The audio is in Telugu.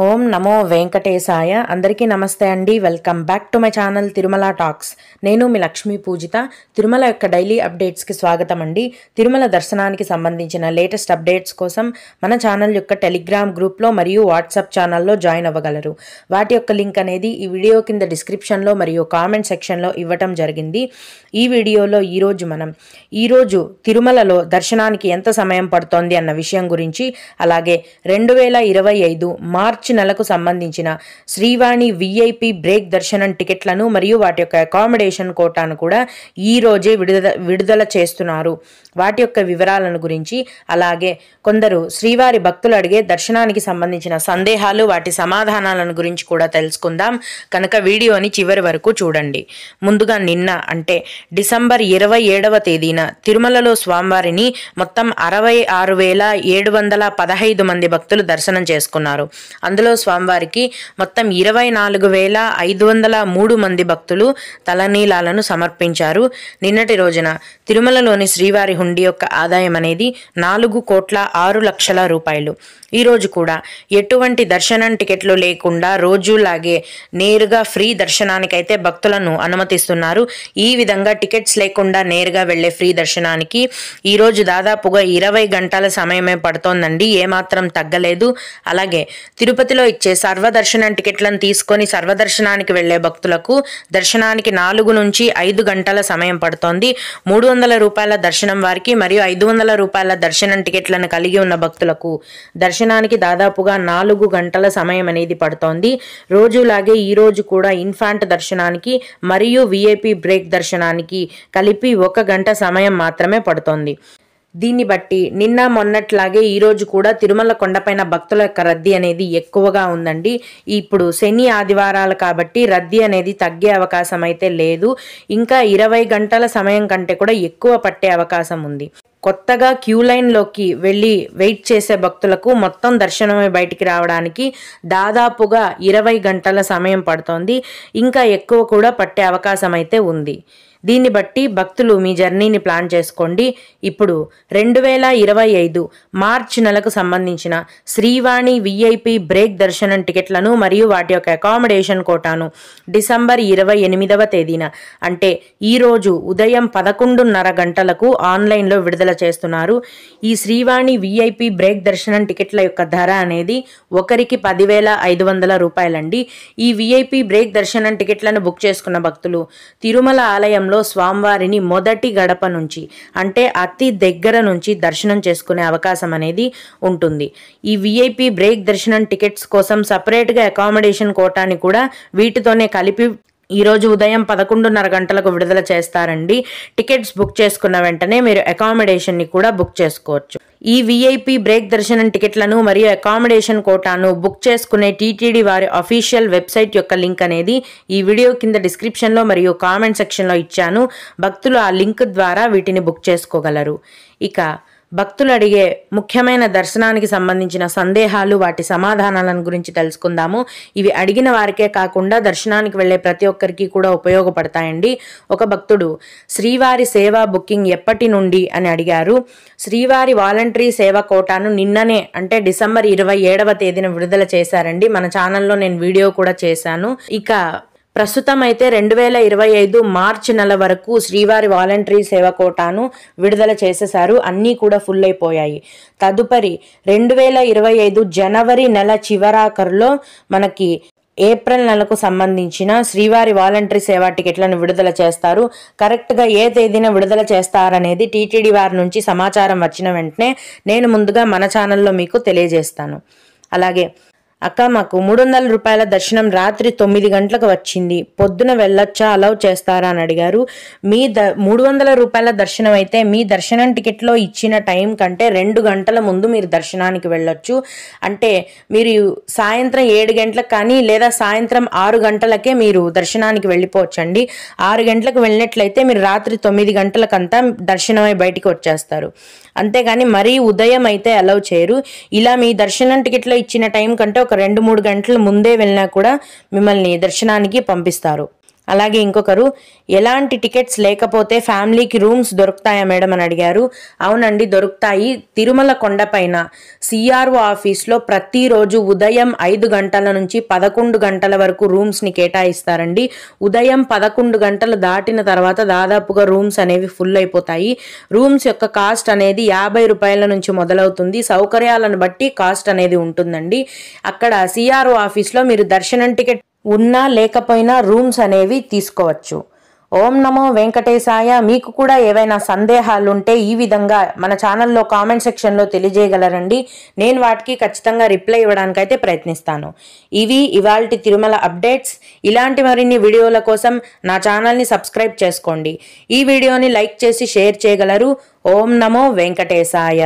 ఓం నమో వెంకటేశాయ. అందరికీ నమస్తే అండి. Welcome back to my channel Tirumala talks. నేను మీ లక్ష్మీ పూజిత. తిరుమల యొక్క డైలీ అప్డేట్స్కి స్వాగతం అండి. తిరుమల దర్శనానికి సంబంధించిన లేటెస్ట్ అప్డేట్స్ కోసం మన ఛానల్ యొక్క టెలిగ్రామ్ గ్రూప్లో మరియు వాట్సాప్ ఛానల్లో జాయిన్ అవ్వగలరు. వాటి యొక్క లింక్ అనేది ఈ వీడియో కింద డిస్క్రిప్షన్లో మరియు కామెంట్ సెక్షన్లో ఇవ్వటం జరిగింది. ఈ వీడియోలో ఈరోజు తిరుమలలో దర్శనానికి ఎంత సమయం పడుతోంది అన్న విషయం గురించి, అలాగే 2025 మార్చి నెలకు సంబంధించిన శ్రీవాణి విఐపి బ్రేక్ దర్శనం టికెట్లను మరియు వాటి యొక్క అకామిడేషన్ కోటాను కూడా ఈ రోజే విడుదల చేస్తున్నారు. వాటి యొక్క వివరాలను గురించి, అలాగే కొందరు శ్రీవారి భక్తులు అడిగే దర్శనానికి సంబంధించిన సందేహాలు, వాటి సమాధానాలను గురించి కూడా తెలుసుకుందాం. కనుక వీడియోని చివరి వరకు చూడండి. ముందుగా నిన్న అంటే డిసెంబర్ 27వ తేదీన తిరుమలలో స్వామివారిని మొత్తం 66,715 మంది భక్తులు దర్శనం చేసుకున్నారు. అందులో స్వామివారికి మొత్తం 24,503 మంది భక్తులు తలనీలాలను సమర్పించారు. నిన్నటి రోజున తిరుమలలోని శ్రీవారి హుండీ యొక్క ఆదాయం అనేది 4,06,00,000 రూపాయలు. ఈరోజు కూడా ఎటువంటి దర్శనం టికెట్లు లేకుండా రోజులాగే నేరుగా ఫ్రీ దర్శనానికైతే భక్తులను అనుమతిస్తున్నారు. ఈ విధంగా టికెట్స్ లేకుండా నేరుగా వెళ్లే ఫ్రీ దర్శనానికి ఈరోజు దాదాపుగా 20 గంటల సమయమే పడుతోందండి. ఏమాత్రం తగ్గలేదు. అలాగే తిరుపతిలో ఇచ్చే సర్వదర్శనం టికెట్లను తీసుకొని సర్వదర్శనానికి వెళ్లే భక్తులకు దర్శనానికి 4 నుంచి 5 గంటల సమయం పడుతోంది. 300 రూపాయల దర్శనం వారికి మరియు 500 రూపాయల దర్శనం టికెట్లను కలిగి ఉన్న భక్తులకు దర్శనానికి దాదాపుగా 4 గంటల సమయం అనేది పడుతోంది. రోజులాగే ఈ రోజు కూడా ఇన్ఫాంట్ దర్శనానికి మరియు విఐపి బ్రేక్ దర్శనానికి కలిపి 1 గంట సమయం మాత్రమే పడుతోంది. దీన్ని బట్టి నిన్న మొన్నట్లాగే ఈరోజు కూడా తిరుమల కొండపైన భక్తుల యొక్క రద్దీ అనేది ఎక్కువగా ఉందండి. ఇప్పుడు శని ఆదివారాలు కాబట్టి రద్దీ అనేది తగ్గే అవకాశం అయితే లేదు. ఇంకా 20 గంటల సమయం కంటే కూడా ఎక్కువ పట్టే అవకాశం ఉంది. కొత్తగా క్యూ లైన్లోకి వెళ్ళి వెయిట్ చేసే భక్తులకు మొత్తం దర్శనమే బయటికి రావడానికి దాదాపుగా 20 గంటల సమయం పడుతోంది. ఇంకా ఎక్కువ కూడా పట్టే అవకాశం అయితే ఉంది. దీన్ని బట్టి భక్తులు మీ జర్నీని ప్లాన్ చేసుకోండి. ఇప్పుడు 2025 మార్చి నెలకు సంబంధించిన శ్రీవాణి విఐపి బ్రేక్ దర్శనం టికెట్లను మరియు వాటి యొక్క అకామిడేషన్ కోటాను డిసెంబర్ 28వ తేదీన అంటే ఈరోజు ఉదయం 11:30 గంటలకు ఆన్లైన్లో విడుదల చేస్తున్నారు. ఈ శ్రీవాణి విఐపి బ్రేక్ దర్శనం టికెట్ల యొక్క ధర అనేది ఒకరికి 10,500 రూపాయలండి. ఈ విఐపి బ్రేక్ దర్శనం టికెట్లను బుక్ చేసుకున్న భక్తులు తిరుమల ఆలయం స్వామివారిని మొదటి గడప నుంచి అంటే అతి దగ్గర నుంచి దర్శనం చేసుకునే అవకాశం అనేది ఉంటుంది. ఈ విఐపి బ్రేక్ దర్శనం టికెట్స్ కోసం సపరేట్గా అకామిడేషన్ కోటాని కూడా వీటితోనే కలిపి ఈరోజు ఉదయం 11:30 గంటలకు విడుదల చేస్తారండి. టికెట్స్ బుక్ చేసుకున్న వెంటనే మీరు అకామిడేషన్ని కూడా బుక్ చేసుకోవచ్చు. ఈ విఐపి బ్రేక్ దర్శనం టికెట్లను మరియు అకామిడేషన్ కోటాను బుక్ చేసుకునే టీటీడీ వారి అఫీషియల్ వెబ్సైట్ యొక్క లింక్ అనేది ఈ వీడియో కింద డిస్క్రిప్షన్లో మరియు కామెంట్ సెక్షన్లో ఇచ్చాను. భక్తులు ఆ లింక్ ద్వారా వీటిని బుక్ చేసుకోగలరు. ఇక భక్తులు అడిగే ముఖ్యమైన దర్శనానికి సంబంధించిన సందేహాలు, వాటి సమాధానాలను గురించి తెలుసుకుందాము. ఇవి అడిగిన వారికే కాకుండా దర్శనానికి వెళ్లే ప్రతి ఒక్కరికి కూడా ఉపయోగపడతాయండి. ఒక భక్తుడు శ్రీవారి సేవా బుకింగ్ ఎప్పటి నుండి అని అడిగారు. శ్రీవారి వాలంటరీ సేవ కోటాను నిన్ననే అంటే డిసెంబర్ 27వ తేదీన విడుదల చేశారండి. మన ఛానల్లో నేను వీడియో కూడా చేశాను. ఇక ప్రస్తుతం అయితే 2025 మార్చి నెల వరకు శ్రీవారి వాలంటరీ సేవ కోటాను విడుదల చేసేశారు. అన్నీ కూడా ఫుల్ అయిపోయాయి. తదుపరి 2025 జనవరి నెల చివరాఖరులో మనకి ఏప్రిల్ నెలకు సంబంధించిన శ్రీవారి వాలంటరీ సేవా టికెట్లను విడుదల చేస్తారు. కరెక్ట్గా ఏ తేదీన విడుదల చేస్తారనేది టీటీడీ వారి నుంచి సమాచారం వచ్చిన వెంటనే నేను ముందుగా మన ఛానల్లో మీకు తెలియజేస్తాను. అలాగే అక్క, మాకు 300 రూపాయల దర్శనం రాత్రి 9 గంటలకు వచ్చింది, పొద్దున వెళ్ళొచ్చా, అలౌ చేస్తారా అని అడిగారు. మీ 300 రూపాయల దర్శనం అయితే మీ దర్శనం టికెట్లో ఇచ్చిన టైం కంటే 2 గంటల ముందు మీరు దర్శనానికి వెళ్ళొచ్చు. అంటే మీరు సాయంత్రం 7 గంటలకు కానీ లేదా సాయంత్రం 6 గంటలకే మీరు దర్శనానికి వెళ్ళిపోవచ్చండి. 6 గంటలకు వెళ్ళినట్లయితే మీరు రాత్రి 9 గంటలకంతా దర్శనమై బయటికి వచ్చేస్తారు. అంతేగాని మరీ ఉదయం అయితే అలౌ చేయరు. ఇలా మీ దర్శనం టికెట్లో ఇచ్చిన టైం కంటే ఒక 2-3 గంటల ముందే వెళ్ళినా కూడా మిమ్మల్ని దర్శనానికి పంపిస్తారు. అలాగే ఇంకొకరు, ఎలాంటి టికెట్స్ లేకపోతే ఫ్యామిలీకి రూమ్స్ దొరుకుతాయా మేడం అని అడిగారు. అవునండి, దొరుకుతాయి. తిరుమల కొండపైన సిఆర్ఓ ఆఫీస్లో ప్రతిరోజు ఉదయం 5 గంటల నుంచి 11 గంటల వరకు రూమ్స్ని కేటాయిస్తారండి. ఉదయం 11 గంటలు దాటిన తర్వాత దాదాపుగా రూమ్స్ అనేవి ఫుల్ అయిపోతాయి. రూమ్స్ యొక్క కాస్ట్ అనేది 50 రూపాయల నుంచి మొదలవుతుంది. సౌకర్యాలను బట్టి కాస్ట్ అనేది ఉంటుందండి. అక్కడ సిఆర్ఓ ఆఫీస్లో మీరు దర్శనం టికెట్ ఉన్నా లేకపోయినా రూమ్స్ అనేవి తీసుకోవచ్చు. ఓం నమో వెంకటేశాయ. మీకు కూడా ఏవైనా సందేహాలు ఉంటే ఈ విధంగా మన ఛానల్లో కామెంట్ సెక్షన్లో తెలియజేయగలరండి. నేను వాటికి ఖచ్చితంగా రిప్లై ఇవ్వడానికైతే ప్రయత్నిస్తాను. ఇవి ఇవాల్టి తిరుమల అప్డేట్స్. ఇలాంటి మరిన్ని వీడియోల కోసం నా ఛానల్ని సబ్స్క్రైబ్ చేసుకోండి. ఈ వీడియోని లైక్ చేసి షేర్ చేయగలరు. ఓం నమో వెంకటేశాయ.